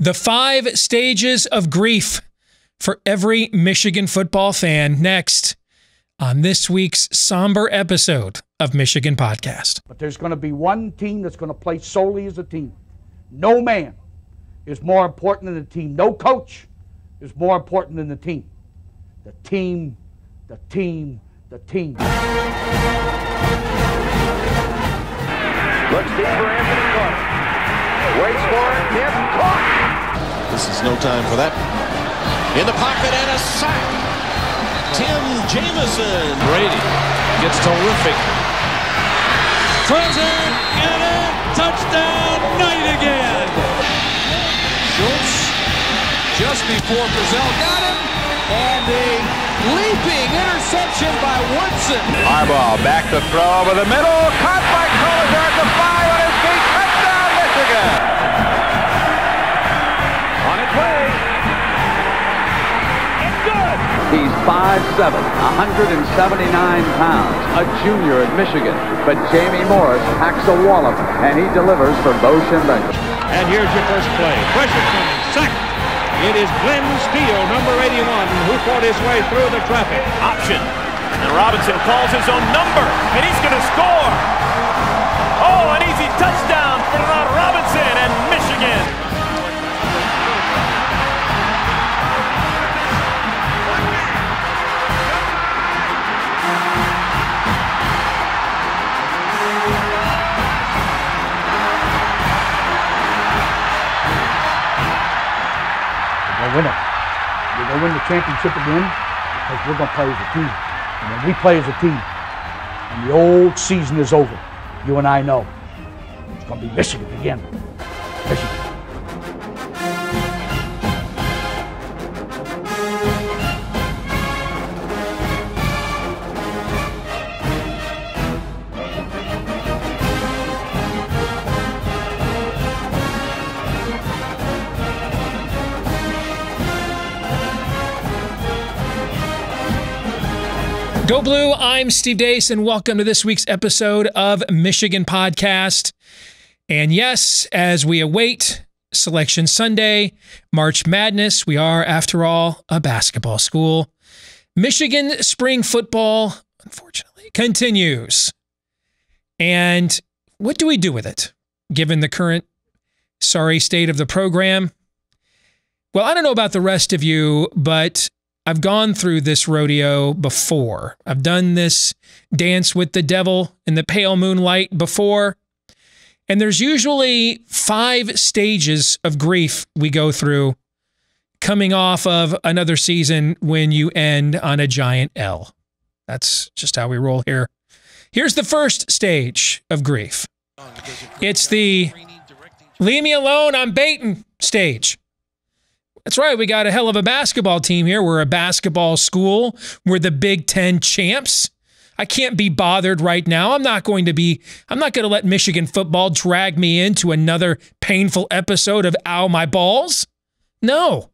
The 5 stages of grief for every Michigan football fan next on this week's somber episode of Michigan Podcast. But there's going to be one team that's going to play solely as a team. No man is more important than the team. No coach is more important than the team. The team, the team, the team. Looks deep for Anthony Carter. Waits for it. Hit. Caught. This is no time for that. In the pocket and a sack. Tim Jamison. Brady gets terrific. Throws it and a touchdown night again. Schultz just before Brazil got him. And a leaping interception by Woodson. Harbaugh back to throw over the middle. Caught by Collier at the 5 on his feet. Touchdown, Michigan. On its way. It's good. He's 5'7", 179 pounds, a junior at Michigan. But Jamie Morris packs a wallop, and he delivers for Bo Schembechler. And here's your first play. Pressure coming. Sack. It is Glenn Steele, number 81, who fought his way through the traffic. Option. And Robinson calls his own number, and he's going to score. Oh, an easy touchdown for Robinson and Michigan. Win it. We're going to win the championship again because we're going to play as a team. And when we play as a team and the old season is over, you and I know it's going to be Michigan again. Michigan. Go Blue, I'm Steve Deace, and welcome to this week's episode of Michigan Podcast. And yes, as we await Selection Sunday, March Madness, we are, after all, a basketball school. Michigan spring football, unfortunately, continues. And what do we do with it, given the current sorry state of the program? Well, I don't know about the rest of you, but I've gone through this rodeo before. I've done this dance with the devil in the pale moonlight before. And there's usually 5 stages of grief we go through coming off of another season when you end on a giant L. That's just how we roll here. Here's the first stage of grief. It's the leave me alone, I'm baiting stage. That's right, we got a hell of a basketball team here. We're a basketball school. We're the Big Ten champs. I can't be bothered right now. I'm not going to let Michigan football drag me into another painful episode of Ow My Balls. No.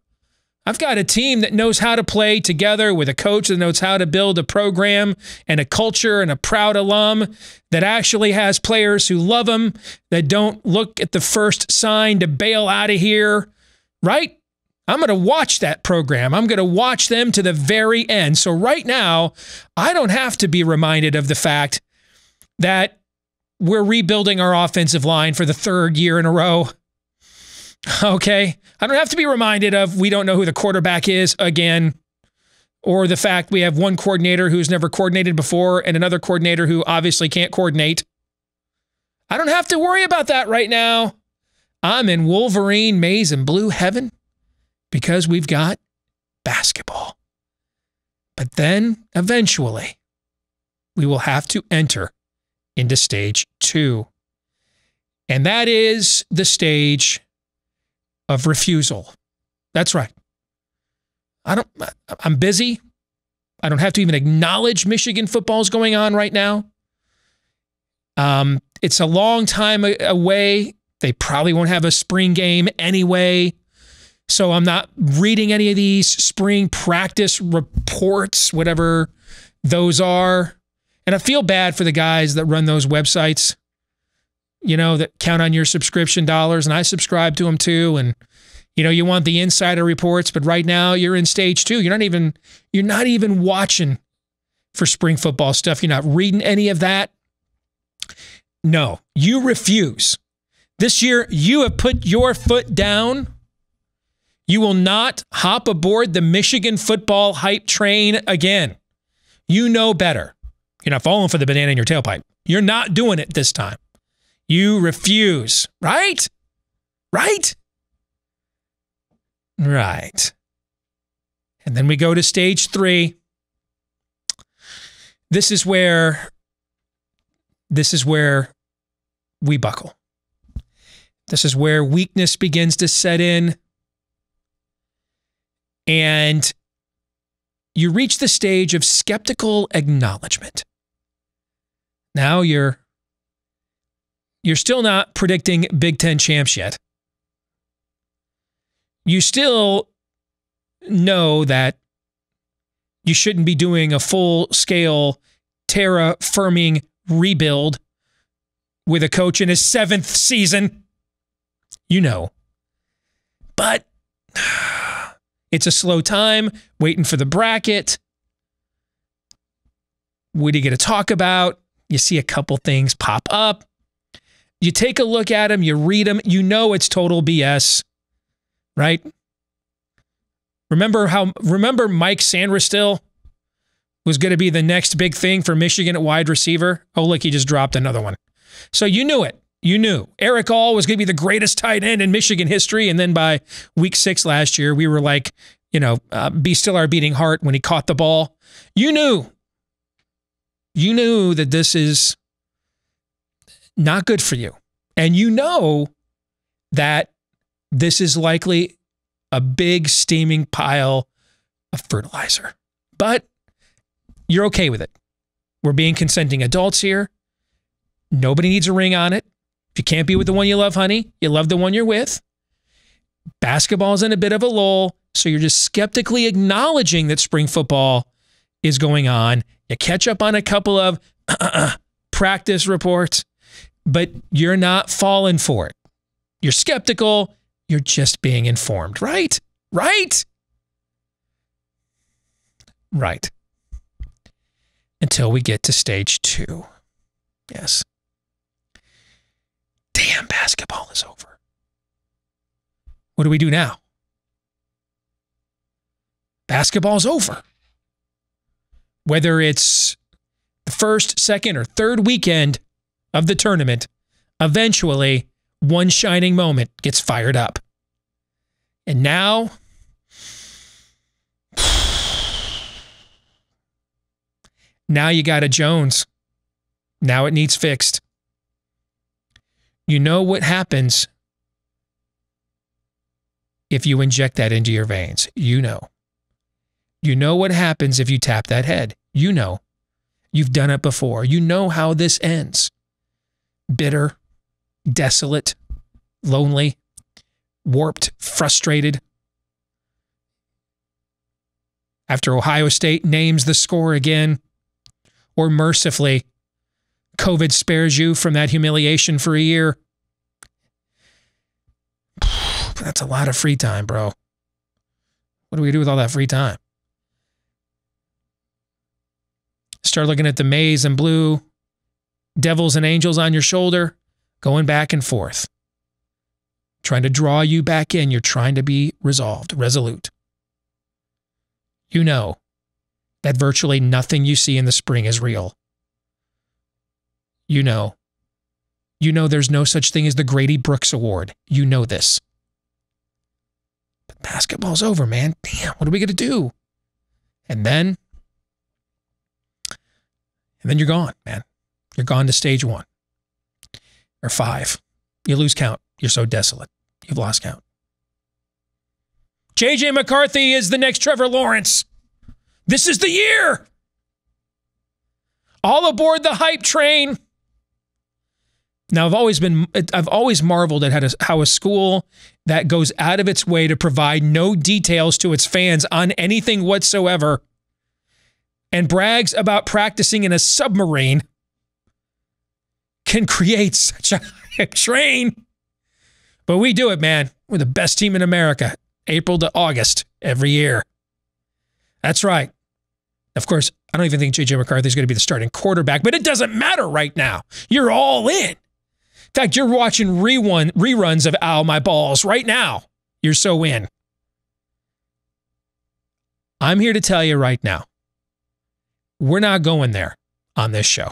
I've got a team that knows how to play together with a coach that knows how to build a program and a culture and a proud alum that actually has players who love them, that don't look at the first sign to bail out of here, right? I'm going to watch that program. I'm going to watch them to the very end. So right now, I don't have to be reminded of the fact that we're rebuilding our offensive line for the 3rd year in a row. Okay? I don't have to be reminded of we don't know who the quarterback is again, or the fact we have one coordinator who's never coordinated before and another coordinator who obviously can't coordinate. I don't have to worry about that right now. I'm in Wolverine, maize, and blue heaven. Because we've got basketball. But then, eventually, we will have to enter into stage 2. And that is the stage of refusal. That's right. I'm busy. I don't have to even acknowledge Michigan football is going on right now. It's a long time away. They probably won't have a spring game anyway. So I'm not reading any of these spring practice reports, whatever those are. And I feel bad for the guys that run those websites, you know, that count on your subscription dollars. And I subscribe to them too. And, You know, you want the insider reports, but right now you're in stage 2. You're not even watching for spring football stuff. You're not reading any of that. No, you refuse. This year, you have put your foot down. You will not hop aboard the Michigan football hype train again. You know better. You're not falling for the banana in your tailpipe. You're not doing it this time. You refuse, right? Right? Right. And then we go to stage 3. This is where we buckle. This is where weakness begins to set in. And you reach the stage of skeptical acknowledgement. Now you're still not predicting Big Ten champs yet. You still know that you shouldn't be doing a full-scale terraforming rebuild with a coach in his 7th season. You know. But it's a slow time, waiting for the bracket. What do you get to talk about? You see a couple things pop up. You take a look at them, you read them, you know it's total BS, right? Remember Mike Sandristil was going to be the next big thing for Michigan at wide receiver? Oh, look, he just dropped another one. So you knew it. You knew. Eric All was going to be the greatest tight end in Michigan history, and then by week 6 last year, we were like, be still our beating heart when he caught the ball. You knew. You knew that this is not good for you. And you know that this is likely a big steaming pile of fertilizer. But you're okay with it. We're being consenting adults here. Nobody needs a ring on it. If you can't be with the one you love, honey, you love the one you're with. Basketball's in a bit of a lull, so you're just skeptically acknowledging that spring football is going on. You catch up on a couple of practice reports, but you're not falling for it. You're skeptical. You're just being informed, right? Right? Right. Until we get to stage 2. Yes. Damn, basketball is over. What do we do now? Basketball's over. Whether it's the first, second, or third weekend of the tournament, eventually one shining moment gets fired up. And now, you got a Jones. Now it needs fixed. You know what happens if you inject that into your veins. You know. You know what happens if you tap that head. You know. You've done it before. You know how this ends. Bitter, desolate, lonely, warped, frustrated. After Ohio State names the score again, or mercifully, COVID spares you from that humiliation for a year. That's a lot of free time, bro. What do we do with all that free time? Start looking at the maize and blue, devils and angels on your shoulder, going back and forth. Trying to draw you back in. You're trying to be resolute. You know that virtually nothing you see in the spring is real. You know there's no such thing as the Grady Brooks Award. You know this. But basketball's over, man. Damn, what are we going to do? And then you're gone, man. You're gone to stage 1. Or 5. You lose count. You're so desolate. You've lost count. J.J. McCarthy is the next Trevor Lawrence. This is the year. All aboard the hype train. Now, I've always marveled at how a school that goes out of its way to provide no details to its fans on anything whatsoever and brags about practicing in a submarine can create such a hype train. But we do it, man. We're the best team in America, April to August every year. That's right. Of course, I don't even think J.J. McCarthy is going to be the starting quarterback, but it doesn't matter right now. You're all in. In fact, you're watching reruns of Ow My Balls right now. You're so in. I'm here to tell you right now, we're not going there on this show.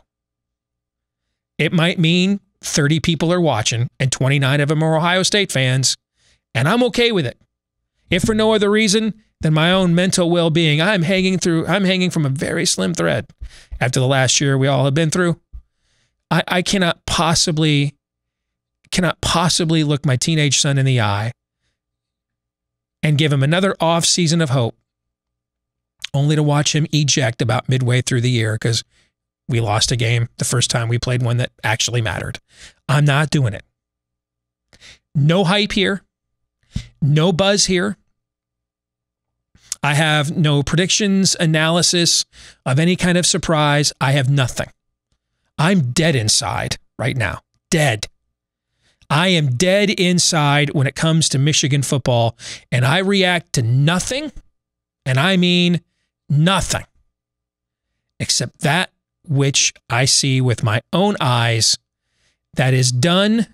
It might mean 30 people are watching and 29 of them are Ohio State fans, and I'm okay with it. If for no other reason than my own mental well-being, I'm hanging from a very slim thread after the last year we all have been through. I cannot possibly look my teenage son in the eye and give him another off season of hope, only to watch him eject about midway through the year because we lost a game the first time we played one that actually mattered. I'm not doing it. No hype here. No buzz here. I have no predictions, analysis of any kind of surprise. I have nothing. I'm dead inside right now. Dead. I am dead inside when it comes to Michigan football, and I react to nothing, and I mean nothing, except that which I see with my own eyes that is done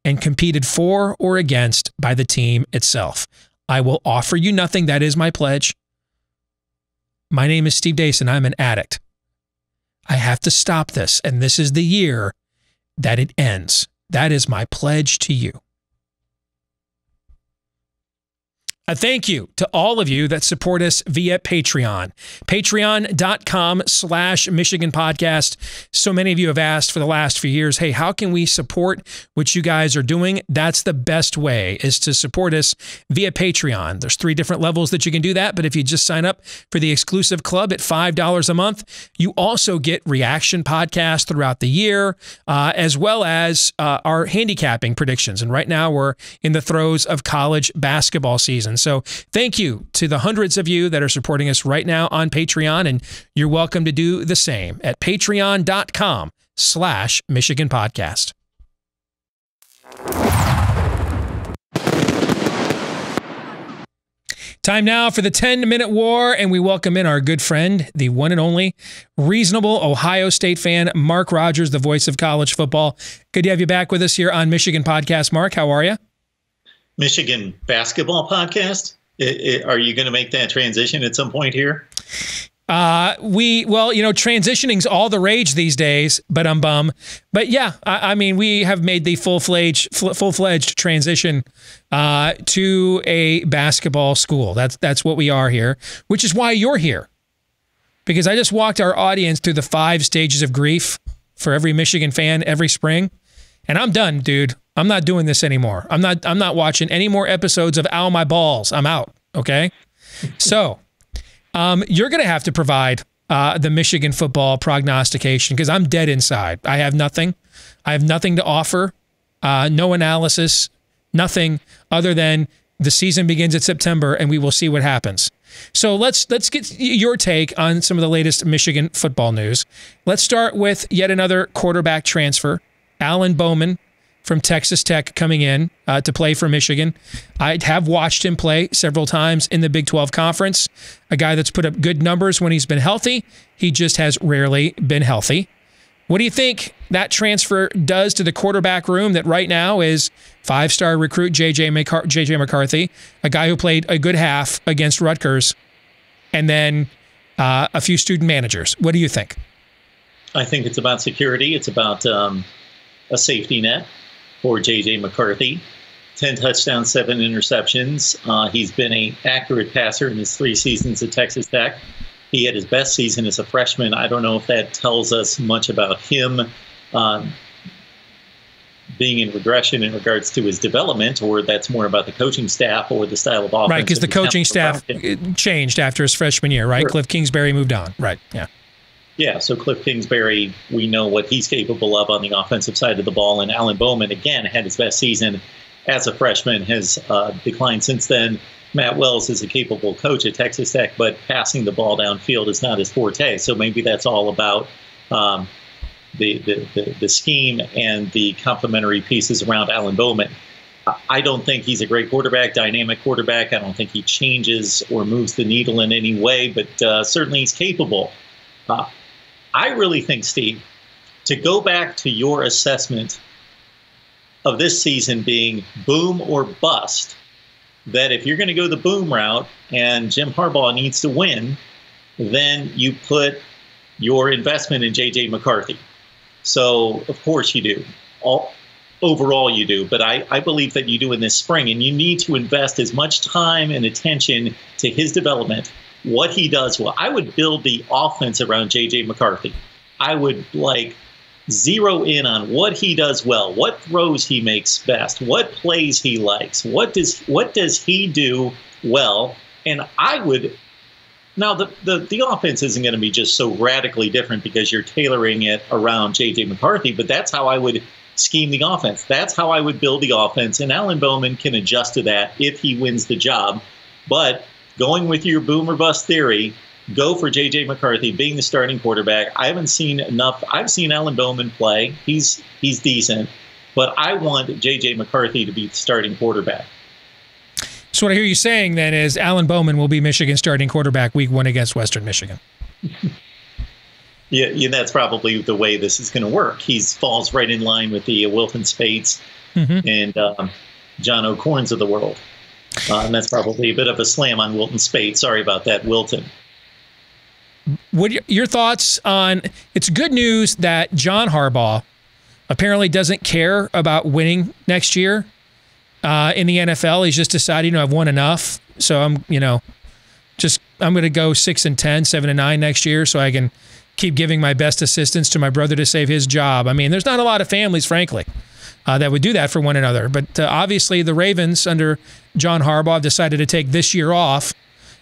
and competed for or against by the team itself. I will offer you nothing. That is my pledge. My name is Steve Deace, and I'm an addict. I have to stop this, and this is the year that it ends. That is my pledge to you. A thank you to all of you that support us via Patreon. Patreon.com/Michigan Podcast. So many of you have asked for the last few years, hey, how can we support what you guys are doing? That's the best way, is to support us via Patreon. There's 3 different levels that you can do that, but if you just sign up for the exclusive club at $5 a month, you also get reaction podcasts throughout the year, as well as our handicapping predictions. And right now we're in the throes of college basketball season. So thank you to the hundreds of you that are supporting us right now on Patreon, and you're welcome to do the same at patreon.com/Michigan Podcast. Time now for the 10-minute war, and we welcome in our good friend, the one and only reasonable Ohio State fan, Mark Rogers, the voice of college football. Good to have you back with us here on Michigan Podcast. Mark, how are you? Michigan basketball podcast? Are you going to make that transition at some point here? Transitioning's all the rage these days, but I'm bum. But yeah, I mean, we have made the full-fledged transition to a basketball school. That's what we are here, which is why you're here. Because I just walked our audience through the 5 stages of grief for every Michigan fan every spring, and I'm done, dude. I'm not doing this anymore. I'm not watching any more episodes of Ow My Balls. I'm out. Okay. So, you're going to have to provide the Michigan football prognostication because I'm dead inside. I have nothing. I have nothing to offer. No analysis, nothing other than the season begins in September and we will see what happens. So let's get your take on some of the latest Michigan football news. Let's start with yet another quarterback transfer, Alan Bowman from Texas Tech coming in to play for Michigan. I have watched him play several times in the Big 12 Conference. A guy that's put up good numbers when he's been healthy. He just has rarely been healthy. What do you think that transfer does to the quarterback room that right now is 5-star recruit J.J. McCarthy, a guy who played a good half against Rutgers, and then a few student managers? What do you think? I think it's about security. It's about a safety net for J.J. McCarthy. 10 touchdowns, 7 interceptions. He's been an accurate passer in his 3 seasons at Texas Tech. He had his best season as a freshman. I don't know if that tells us much about him being in regression in regards to his development, or that's more about the coaching staff or the style of offense. Right, because the coaching staff changed after his freshman year, right? Sure. Cliff Kingsbury moved on. Right, yeah. Yeah, so Cliff Kingsbury, we know what he's capable of on the offensive side of the ball. And Alan Bowman, again, had his best season as a freshman, has declined since then. Matt Wells is a capable coach at Texas Tech, but passing the ball downfield is not his forte. So maybe that's all about the scheme and the complementary pieces around Alan Bowman. I don't think he's a great quarterback, dynamic quarterback. I don't think he changes or moves the needle in any way, but certainly he's capable. I really think, Steve, to go back to your assessment of this season being boom or bust, that if you're going to go the boom route and Jim Harbaugh needs to win, then you put your investment in J.J. McCarthy. So, of course you do. Overall you do. But I believe that you do in this spring, and you need to invest as much time and attention to his development, what he does well. I would build the offense around J.J. McCarthy. I would, zero in on what he does well, what throws he makes best, what plays he likes, what does he do well. And I would now the offense isn't going to be just so radically different because you're tailoring it around J.J. McCarthy, but that's how I would scheme the offense. That's how I would build the offense, and Alan Bowman can adjust to that if he wins the job. But going with your boom or bust theory, go for J.J. McCarthy being the starting quarterback. I haven't seen enough. I've seen Alan Bowman play. He's decent. But I want J.J. McCarthy to be the starting quarterback. So what I hear you saying then is Alan Bowman will be Michigan's starting quarterback week 1 against Western Michigan. Yeah, that's probably the way this is going to work. He falls right in line with the Wilton Spates and John O'Corns of the world. And that's probably a bit of a slam on Wilton Spates. Sorry about that, Wilton. What your thoughts on, it's good news that John Harbaugh apparently doesn't care about winning next year in the NFL. He's just decided, I've won enough. So I'm going to go 6-10, 7-9 next year so I can keep giving my best assistance to my brother to save his job. I mean, there's not a lot of families, frankly, that would do that for one another. But obviously the Ravens under John Harbaugh decided to take this year off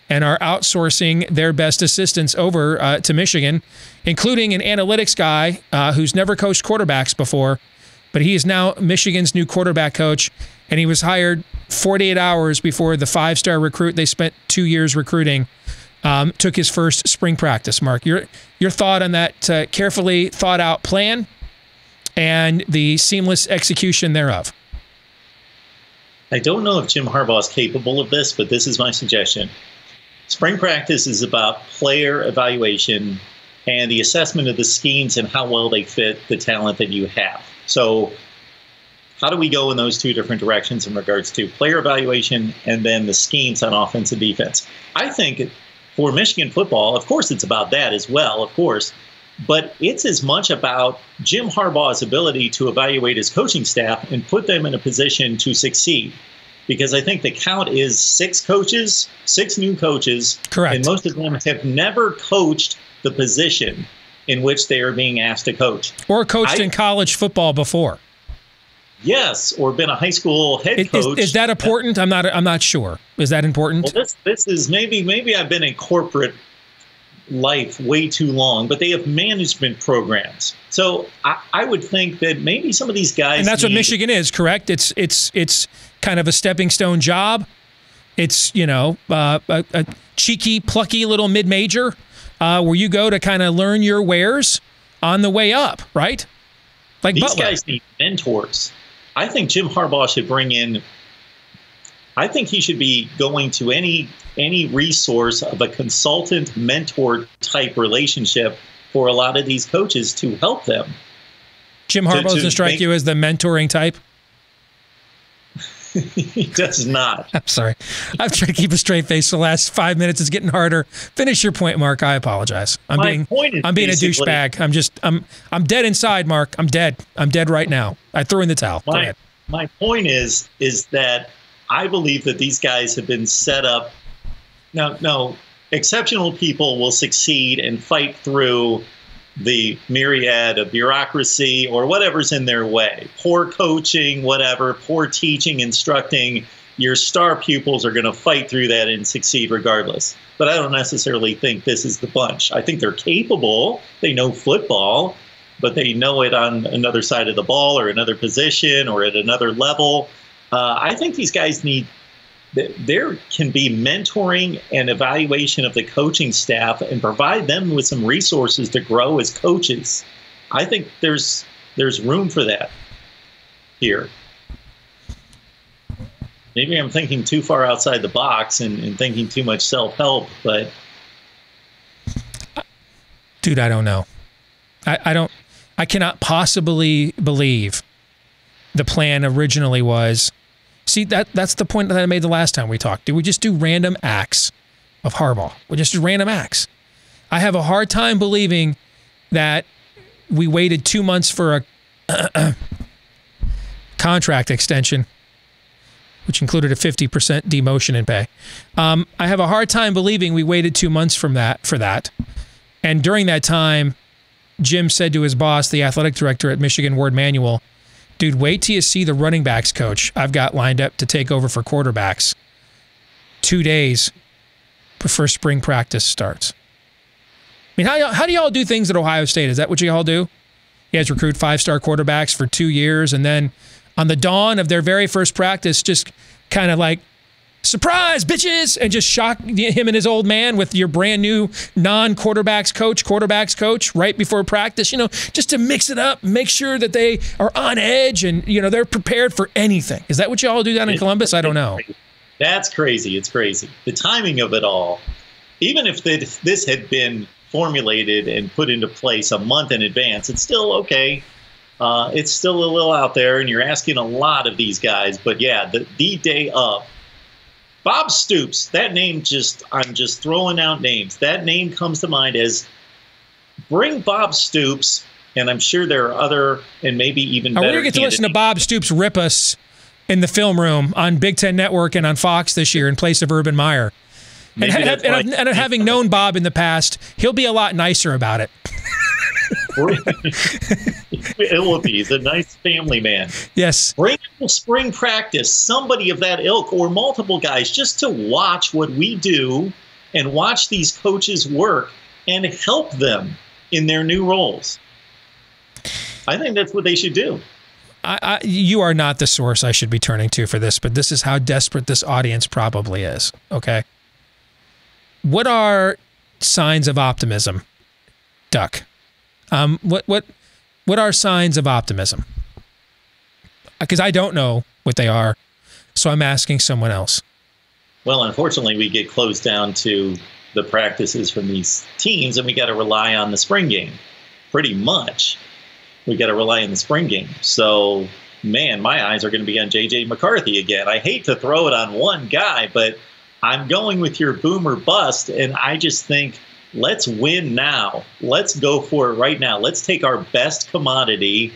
and are outsourcing their best assistants over to Michigan, including an analytics guy who's never coached quarterbacks before, but he is now Michigan's new quarterback coach, and he was hired 48 hours before the 5-star recruit they spent 2 years recruiting took his first spring practice. Mark, your thought on that carefully thought out plan and the seamless execution thereof? I don't know if Jim Harbaugh is capable of this, but this is my suggestion. Spring practice is about player evaluation and the assessment of the schemes and how well they fit the talent that you have. So how do we go in those two different directions in regards to player evaluation and then the schemes on offense and defense? I think for Michigan football, of course, it's about that as well, of course, but it's as much about Jim Harbaugh's ability to evaluate his coaching staff and put them in a position to succeed. Because I think the count is 6 new coaches. Correct. And most of them have never coached the position in which they are being asked to coach. Or coached in college football before. Yes, or been a high school head coach. Is that important? I'm not sure. Is that important? Well, this is maybe I've been in corporate life way too long, but they have management programs. So I would think that maybe some of these guys. And that's what Michigan is, correct? It's kind of a stepping stone job. It's a cheeky, plucky little mid-major where you go to kind of learn your wares on the way up, right? Like these Butler. Guys need mentors. I think Jim Harbaugh should bring in. I think he should be going to any resource of a consultant mentor type relationship for a lot of these coaches to help them. Jim Harbaugh doesn't strike you as the mentoring type? He does not. I'm sorry. I've tried to keep a straight face for the last 5 minutes. It's getting harder. Finish your point, Mark. I apologize. I'm being a douchebag. I'm dead inside, Mark. I'm dead. I'm dead right now. I threw in the towel. Go ahead. My point is that I believe that these guys have been set up. No, exceptional people will succeed and fight through the myriad of bureaucracy or whatever's in their way. Poor coaching, whatever, poor teaching, instructing. Your star pupils are going to fight through that and succeed regardless. But I don't necessarily think this is the bunch. I think they're capable. They know football, but they know it on another side of the ball or another position or at another level. I think these guys there can be mentoring and evaluation of the coaching staff and provide them with some resources to grow as coaches. I think there's room for that here. Maybe I'm thinking too far outside the box and thinking too much self-help, but... Dude, I don't know. I cannot possibly believe the plan originally was... See, that's the point that I made the last time we talked. Did we just do random acts of Harbaugh? We just do random acts. I have a hard time believing that we waited 2 months for a contract extension, which included a 50% demotion in pay. I have a hard time believing we waited 2 months for that. And during that time, Jim said to his boss, the athletic director at Michigan, Ward Manuel, dude, wait till you see the running backs coach I've got lined up to take over for quarterbacks 2 days before spring practice starts. I mean, how do y'all do things at Ohio State? Is that what you all do? You guys recruit 5-star quarterbacks for 2 years, and then on the dawn of their very first practice, just kind of like, surprise, bitches, and just shock him and his old man with your brand new non-quarterbacks coach right before practice, just to mix it up, make sure that they are on edge and, they're prepared for anything. Is that what you all do down in Columbus? I don't know. That's crazy. It's crazy. The timing of it all, even if this had been formulated and put into place a month in advance, it's still okay. It's still a little out there, and you're asking a lot of these guys. But yeah, the day of, Bob Stoops, that name I'm just throwing out names. That name comes to mind as bring Bob Stoops, and I'm sure there are other and maybe even better. We're going to get to listen to Bob Stoops rip us in the film room on Big Ten Network and on Fox this year in place of Urban Meyer. And having known Bob in the past, he'll be a lot nicer about it. It will be. He's a nice family man. Yes. Bring to spring practice somebody of that ilk or multiple guys just to watch what we do and watch these coaches work and help them in their new roles. I think that's what they should do. You are not the source I should be turning to for this, but this is how desperate this audience probably is. Okay. What are signs of optimism, Duck? What are signs of optimism? Because I don't know what they are, so I'm asking someone else. Well, unfortunately, we get closed down to the practices from these teams, and we got to rely on the spring game. Pretty much, we got to rely on the spring game. So, man, my eyes are going to be on J.J. McCarthy again. I hate to throw it on one guy, but I'm going with your boom or bust, and I just think let's win now. Let's go for it right now. Let's take our best commodity,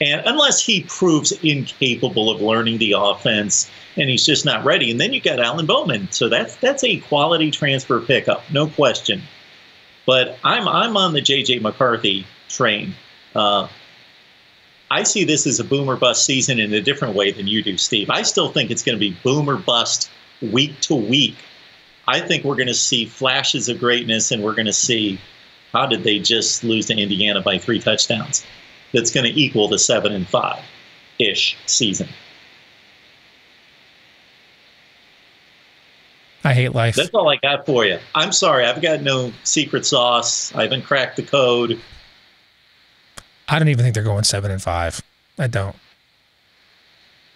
and unless he proves incapable of learning the offense and he's just not ready, and then you got Alan Bowman, so that's a quality transfer pickup, no question. But I'm on the J.J. McCarthy train. I see this as a boom or bust season in a different way than you do, Steve. I still think it's going to be boom or bust week to week. I think we're going to see flashes of greatness, and we're going to see how did they just lose to Indiana by 3 touchdowns. That's going to equal the 7-5-ish season. I hate life. That's all I got for you. I'm sorry. I've got no secret sauce. I haven't cracked the code. I don't even think they're going 7-5. I don't.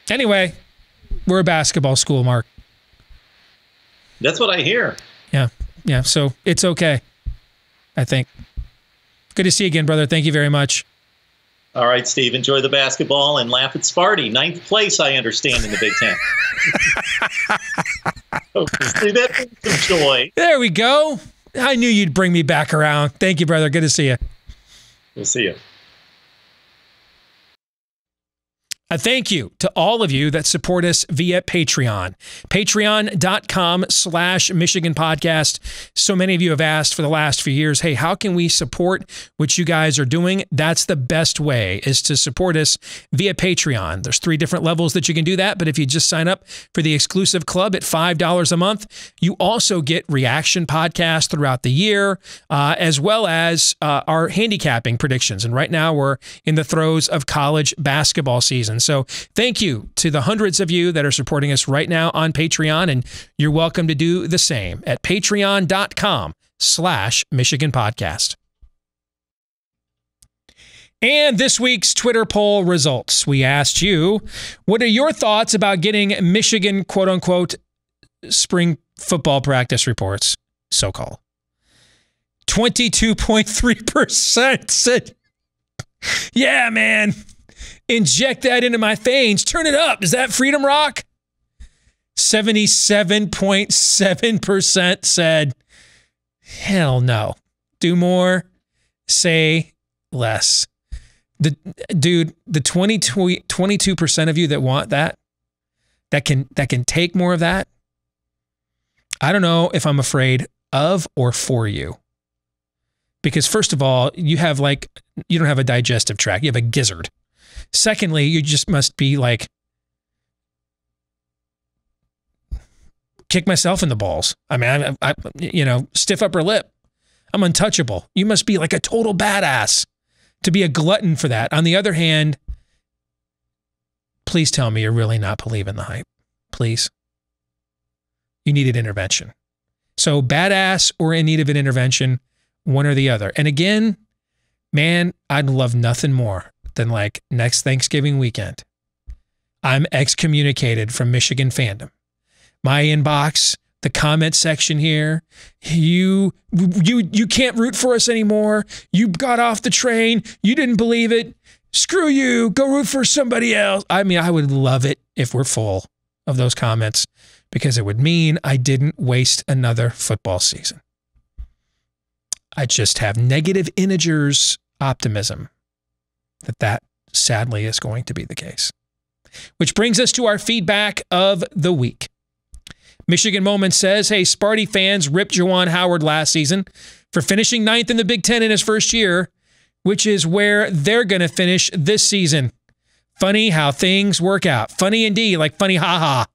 Anyway, we're a basketball school, Mark. That's what I hear. Yeah. So it's okay, I think. Good to see you again, brother. Thank you very much. All right, Steve. Enjoy the basketball and laugh at Sparty. 9th place, I understand, in the Big Ten. See, that brings some joy. There we go. I knew you'd bring me back around. Thank you, brother. Good to see you. We'll see you. A thank you to all of you that support us via Patreon. Patreon.com/Michigan Podcast. So many of you have asked for the last few years, hey, how can we support what you guys are doing? That's the best way, is to support us via Patreon. There's 3 different levels that you can do that, but if you just sign up for the exclusive club at $5 a month, you also get reaction podcasts throughout the year, as well as our handicapping predictions. And right now we're in the throes of college basketball season. So thank you to the hundreds of you that are supporting us right now on Patreon, and you're welcome to do the same at patreon.com/Michigan Podcast. And this week's Twitter poll results. We asked you, what are your thoughts about getting Michigan, quote unquote, spring football practice reports, so-called? 22.3% said, yeah, man, inject that into my veins. Turn it up. Is that Freedom Rock? 77.7% said, hell no. Do more, say less. The 22% of you that want that can take more of that. I don't know if I'm afraid of or for you. Because first of all, you don't have a digestive tract. You have a gizzard. Secondly, you just must be like, kick myself in the balls. I mean, I stiff upper lip. I'm untouchable. You must be like a total badass to be a glutton for that. On the other hand, please tell me you're really not believing the hype. Please. You needed intervention. So badass or in need of an intervention, one or the other. And again, man, I'd love nothing more than like next Thanksgiving weekend, I'm excommunicated from Michigan fandom. My inbox, the comment section here, you can't root for us anymore. You got off the train. You didn't believe it. Screw you. Go root for somebody else. I mean, I would love it if we're full of those comments because it would mean I didn't waste another football season. I just have negative integers optimism that sadly is going to be the case. Which brings us to our feedback of the week. Michigan Moment says, hey, Sparty fans ripped Juwan Howard last season for finishing 9th in the Big Ten in his first year, which is where they're going to finish this season. Funny how things work out. Funny indeed, like funny haha.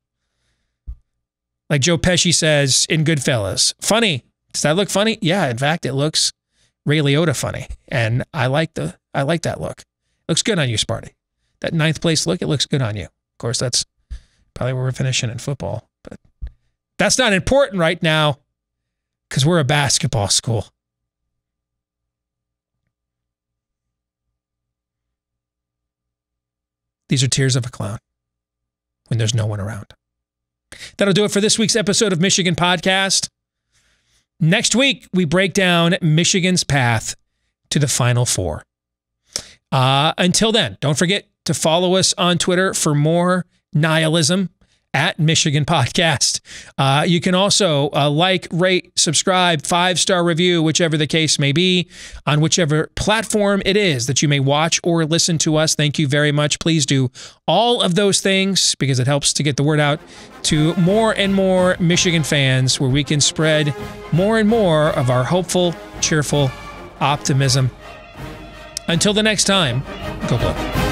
Like Joe Pesci says in Goodfellas. Funny. Does that look funny? Yeah, in fact, it looks Ray Liotta funny. And I like that look. Looks good on you, Sparty. That 9th place look, it looks good on you. Of course, that's probably where we're finishing in football. But that's not important right now because we're a basketball school. These are tears of a clown when there's no one around. That'll do it for this week's episode of Michigan Podcast. Next week, we break down Michigan's path to the Final Four. Until then, don't forget to follow us on Twitter for more nihilism at Michigan Podcast. You can also like, rate, subscribe, 5-star review, whichever the case may be, on whichever platform it is that you may watch or listen to us. Thank you very much. Please do all of those things because it helps to get the word out to more and more Michigan fans where we can spread more and more of our hopeful, cheerful optimism. Until the next time, go Blue.